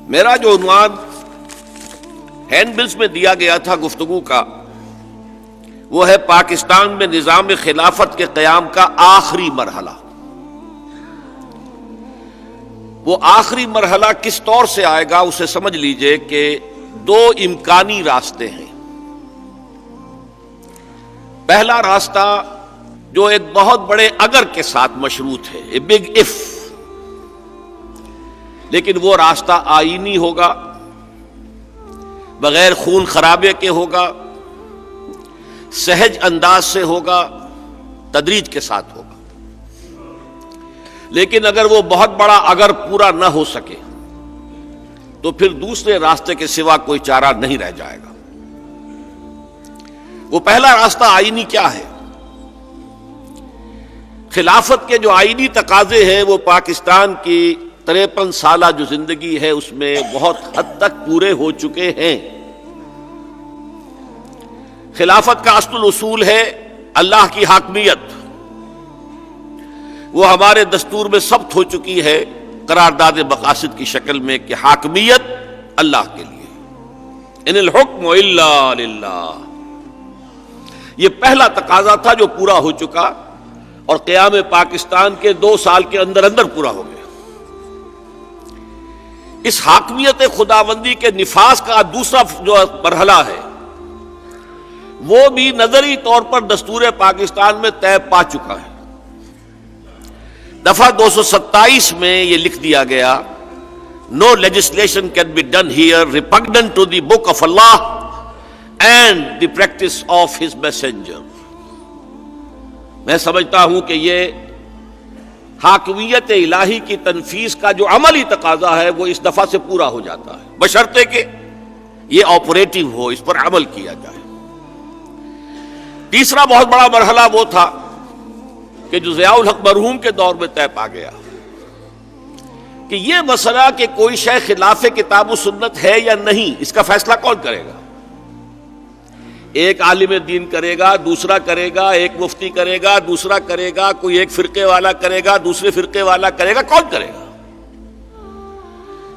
میرا جو عنوان ہینڈ بلز میں دیا گیا تھا گفتگو کا وہ ہے پاکستان میں نظام خلافت کے قیام کا آخری مرحلہ۔ وہ آخری مرحلہ کس طور سے آئے گا اسے سمجھ لیجئے کہ دو امکانی راستے ہیں۔ پہلا راستہ جو ایک بہت بڑے اگر کے ساتھ مشروط ہے، اے بگ اف، لیکن وہ راستہ آئینی ہوگا، بغیر خون خرابے کے ہوگا، سہج انداز سے ہوگا، تدریج کے ساتھ ہوگا۔ لیکن اگر وہ بہت بڑا اگر پورا نہ ہو سکے تو پھر دوسرے راستے کے سوا کوئی چارہ نہیں رہ جائے گا۔ وہ پہلا راستہ آئینی کیا ہے؟ خلافت کے جو آئینی تقاضے ہیں وہ پاکستان کی 53 سالہ جو زندگی ہے اس میں بہت حد تک پورے ہو چکے ہیں۔ خلافت کا اصل اصول ہے اللہ کی حاکمیت، وہ ہمارے دستور میں ثبت ہو چکی ہے قرارداد مقاصد کی شکل میں کہ حاکمیت اللہ کے لیے، ان الحکم الا للہ۔ یہ پہلا تقاضا تھا جو پورا ہو چکا اور قیام پاکستان کے 2 سال کے اندر اندر پورا ہو گیا۔ اس حاکمیت خداوندی کے نفاذ کا دوسرا جو مرحلہ ہے وہ بھی نظری طور پر دستور پاکستان میں طے پا چکا ہے۔ دفعہ 227 میں یہ لکھ دیا گیا، No legislation can be done here repugnant to the book of Allah and the practice of his messenger۔ میں سمجھتا ہوں کہ یہ حاکمیت الہی کی تنفیذ کا جو عملی تقاضا ہے وہ اس دفعہ سے پورا ہو جاتا ہے، بشرطے کہ یہ آپریٹو ہو، اس پر عمل کیا جائے۔ تیسرا بہت بڑا مرحلہ وہ تھا کہ جو ضیاء الحق مرحوم کے دور میں طے پا گیا کہ یہ مسئلہ کہ کوئی شے خلاف کتاب و سنت ہے یا نہیں، اس کا فیصلہ کون کرے گا؟ ایک عالم دین کرے گا، دوسرا کرے گا، ایک مفتی کرے گا، دوسرا کرے گا، کوئی ایک فرقے والا کرے گا، دوسرے فرقے والا کرے گا، کون کرے گا؟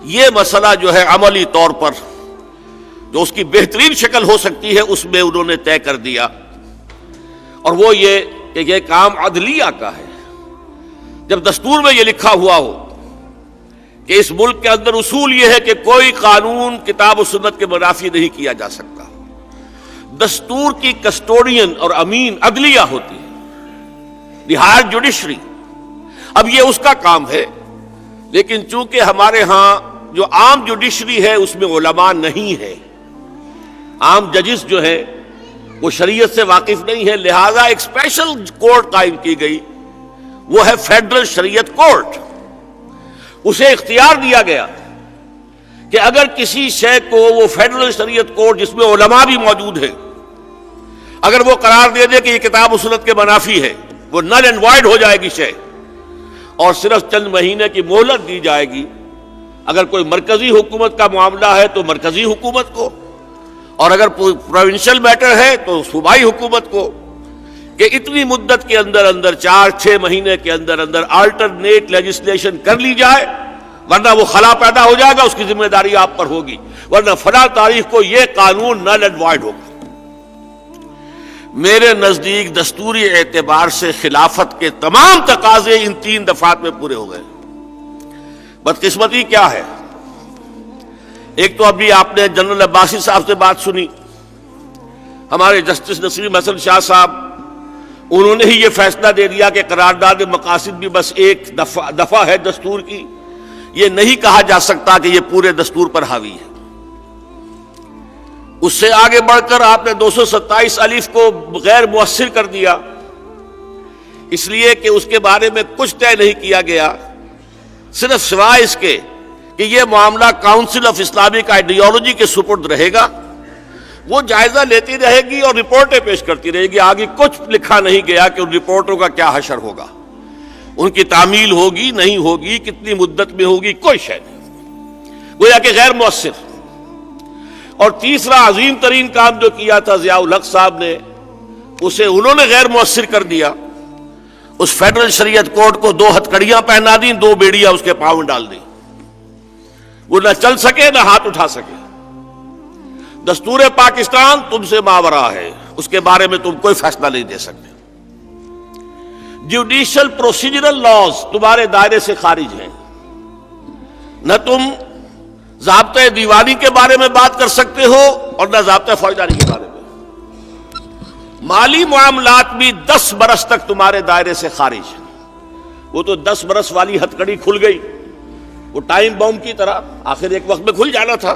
یہ مسئلہ جو ہے عملی طور پر جو اس کی بہترین شکل ہو سکتی ہے اس میں انہوں نے طے کر دیا، اور وہ یہ کہ یہ کام عدلیہ کا ہے۔ جب دستور میں یہ لکھا ہوا ہو کہ اس ملک کے اندر اصول یہ ہے کہ کوئی قانون کتاب و سنت کے منافی نہیں کیا جا سکتا، دستور کی کسٹوڈین اور امین عدلیہ ہوتی ہے، دی ہائر جوڈیشری۔ اب یہ اس کا کام ہے، لیکن چونکہ ہمارے ہاں جو عام جوڈیشری ہے اس میں علماء نہیں ہے، عام ججز جو ہے وہ شریعت سے واقف نہیں ہے، لہذا ایک اسپیشل کورٹ قائم کی گئی، وہ ہے فیڈرل شریعت کورٹ۔ اسے اختیار دیا گیا کہ اگر کسی شے کو وہ فیڈرل شریعت کورٹ جس میں علماء بھی موجود ہیں اگر وہ قرار دے دے کہ یہ کتاب و سنت کے منافی ہے، وہ نل اینڈ وائڈ ہو جائے گی شے، اور صرف چند مہینے کی مہلت دی جائے گی۔ اگر کوئی مرکزی حکومت کا معاملہ ہے تو مرکزی حکومت کو، اور اگر پروونشل میٹر ہے تو صوبائی حکومت کو، کہ اتنی مدت کے اندر اندر 4-6 مہینے کے اندر اندر آلٹرنیٹ لیجسلیشن کر لی جائے، ورنہ وہ خلا پیدا ہو جائے گا، اس کی ذمہ داری آپ پر ہوگی، ورنہ فلاں تاریخ کو یہ قانون نل اینڈ وائڈ ہوگا۔ میرے نزدیک دستوری اعتبار سے خلافت کے تمام تقاضے ان 3 دفعات میں پورے ہو گئے۔ بدقسمتی کیا ہے؟ ایک تو ابھی آپ نے جنرل عباسی صاحب سے بات سنی، ہمارے جسٹس نسیم حسن شاہ صاحب، انہوں نے ہی یہ فیصلہ دے دیا کہ قرارداد مقاصد بھی بس ایک دفعہ ہے دستور کی، یہ نہیں کہا جا سکتا کہ یہ پورے دستور پر حاوی ہے۔ اس سے آگے بڑھ کر آپ نے 227 الف کو غیر مؤثر کر دیا، اس لیے کہ اس کے بارے میں کچھ طے نہیں کیا گیا، صرف سوائے اس کے کہ یہ معاملہ کاؤنسل آف اسلامک آئیڈیالوجی کے سپرد رہے گا، وہ جائزہ لیتی رہے گی اور رپورٹیں پیش کرتی رہے گی۔ آگے کچھ لکھا نہیں گیا کہ ان رپورٹوں کا کیا حشر ہوگا، ان کی تعمیل ہوگی نہیں ہوگی، کتنی مدت میں ہوگی، کوئی شے نہیں، گویا کہ غیر مؤثر۔ اور تیسرا عظیم ترین کام جو کیا تھا ضیاء الحق صاحب نے، اسے انہوں نے غیر مؤثر کر دیا۔ اس فیڈرل شریعت کورٹ کو 2 ہتھکڑیاں پہنا دیں، 2 بیڑیاں اس کے پاؤں ڈال دیں۔ وہ نہ چل سکے نہ ہاتھ اٹھا سکے۔ دستور پاکستان تم سے ماورا ہے، اس کے بارے میں تم کوئی فیصلہ نہیں دے سکتے۔ جوڈیشل پروسیجرل لاز تمہارے دائرے سے خارج ہیں، نہ تم ضابطۂ دیوانی کے بارے میں بات کر سکتے ہو اور نہ ضابطۂ فوجداری کے بارے میں۔ مالی معاملات بھی 10 برس تک تمہارے دائرے سے خارج ہیں۔ وہ تو 10 برس والی ہتھکڑی کھل گئی، وہ ٹائم بوم کی طرح آخر ایک وقت میں کھل جانا تھا۔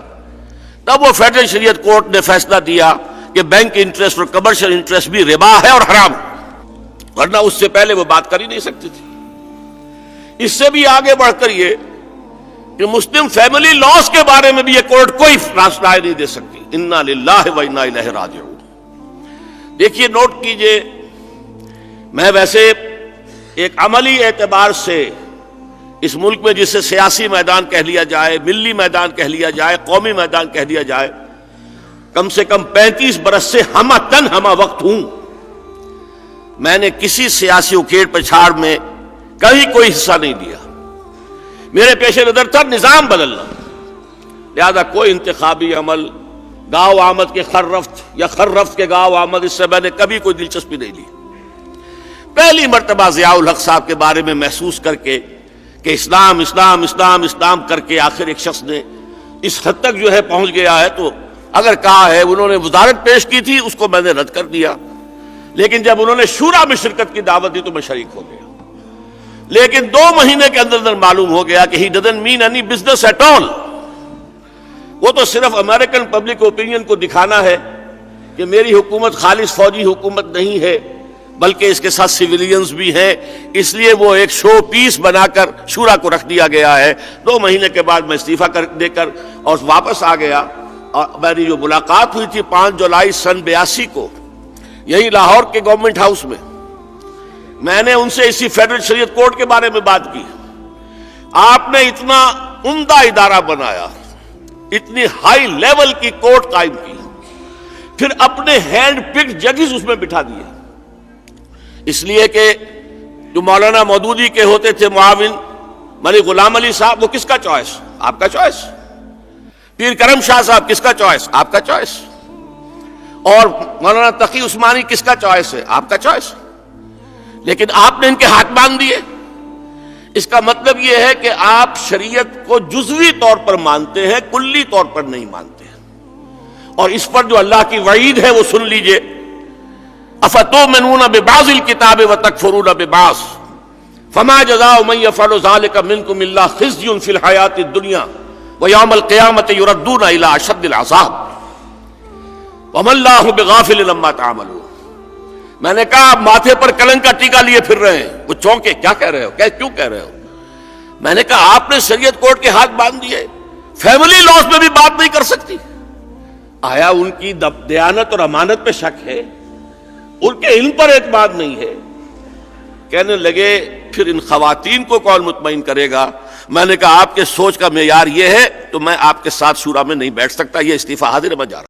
تب وہ فیڈرل شریعت کورٹ نے فیصلہ دیا کہ بینک انٹرسٹ اور کمرشل انٹرسٹ بھی ربا ہے اور حرام ہے، ورنہ اس سے پہلے وہ بات کر ہی نہیں سکتی تھی۔ اس سے بھی آگے بڑھ کر یہ کہ مسلم فیملی لاز کے بارے میں بھی یہ کورٹ کوئی رائے نہیں دے سکتی۔ انا للہ و انا الیہ راجعون۔ دیکھیے، نوٹ کیجئے، میں ویسے ایک عملی اعتبار سے اس ملک میں جسے سیاسی میدان کہہ لیا جائے، ملی میدان کہہ لیا جائے، قومی میدان کہہ لیا جائے، کم سے کم 35 برس سے ہمہ وقت ہوں۔ میں نے کسی سیاسی اکھیڑ پچھاڑ میں کہیں کوئی حصہ نہیں لیا۔ میرے پیش نظر تھا نظام بدلنا، لہذا کوئی انتخابی عمل، گاؤں آمد کے خرفت یا خرفت کے گاؤں آمد، اس سے میں نے کبھی کوئی دلچسپی نہیں لی۔ پہلی مرتبہ ضیاء الحق صاحب کے بارے میں محسوس کر کے کہ اسلام اسلام اسلام اسلام کر کے آخر ایک شخص نے اس حد تک جو ہے پہنچ گیا ہے، تو اگر کہا ہے انہوں نے وزارت پیش کی تھی، اس کو میں نے رد کر دیا، لیکن جب انہوں نے شورا میں شرکت کی دعوت دی تو میں شریک ہو گیا۔ لیکن 2 مہینے کے اندر معلوم ہو گیا کہ he doesn't mean any business at all۔ وہ تو صرف امریکن پبلک اوپینین کو دکھانا ہے کہ میری حکومت خالص فوجی حکومت نہیں ہے، بلکہ اس کے ساتھ سویلینز بھی ہیں، اس لیے وہ ایک شو پیس بنا کر شورا کو رکھ دیا گیا ہے۔ 2 مہینے کے بعد میں استعفیٰ دے کر اور واپس آ گیا، اور میری جو ملاقات ہوئی تھی 5 جولائی سن 82 کو یہی لاہور کے گورنمنٹ ہاؤس میں نے ان سے اسی فیڈرل شریعت کورٹ کے بارے میں بات کی۔ آپ نے اتنا عمدہ ادارہ بنایا، اتنی ہائی لیول کی کورٹ قائم کی، پھر اپنے ہینڈ پکڈ ججز اس میں بٹھا دیے، اس لیے کہ جو مولانا مودودی کے ہوتے تھے معاون ملک غلام علی صاحب، وہ کس کا چوائس؟ آپ کا چوائس۔ پیر کرم شاہ صاحب کس کا چوائس؟ آپ کا چوائس۔ اور مولانا تقی عثمانی کس کا چوائس ہے؟ آپ کا چوائس۔ لیکن آپ نے ان کے ہاتھ باندھ دیے۔ اس کا مطلب یہ ہے کہ آپ شریعت کو جزوی طور پر مانتے ہیں، کلی طور پر نہیں مانتے ہیں، اور اس پر جو اللہ کی وعید ہے وہ سن لیجئے، افتؤمنون ببعض الکتاب وتکفرون ببعض فما جزاء من يفعل ذلك منكم الا خزي في الحیاۃ الدنیا ویوم القیامۃ یردون الی اشد العذاب وما اللہ بغافل عما تعملون۔ میں نے کہا آپ ماتھے پر کلنک کا ٹیکا لیے پھر رہے ہیں، وہ چونکے، کیا کہہ رہے ہو، کیوں کہہ رہے ہو؟ میں نے کہا آپ نے شریعت کورٹ کے ہاتھ باندھ دیے، فیملی لاز میں بھی بات نہیں کر سکتی۔ آیا ان کی دیانت اور امانت پہ شک ہے؟ ان کے علم پر اعتماد نہیں ہے؟ کہنے لگے پھر ان خواتین کو کون مطمئن کرے گا؟ میں نے کہا آپ کے سوچ کا معیار یہ ہے تو میں آپ کے ساتھ شورا میں نہیں بیٹھ سکتا، یہ استعفیٰ حاضر ہے، میں جا رہا ہوں۔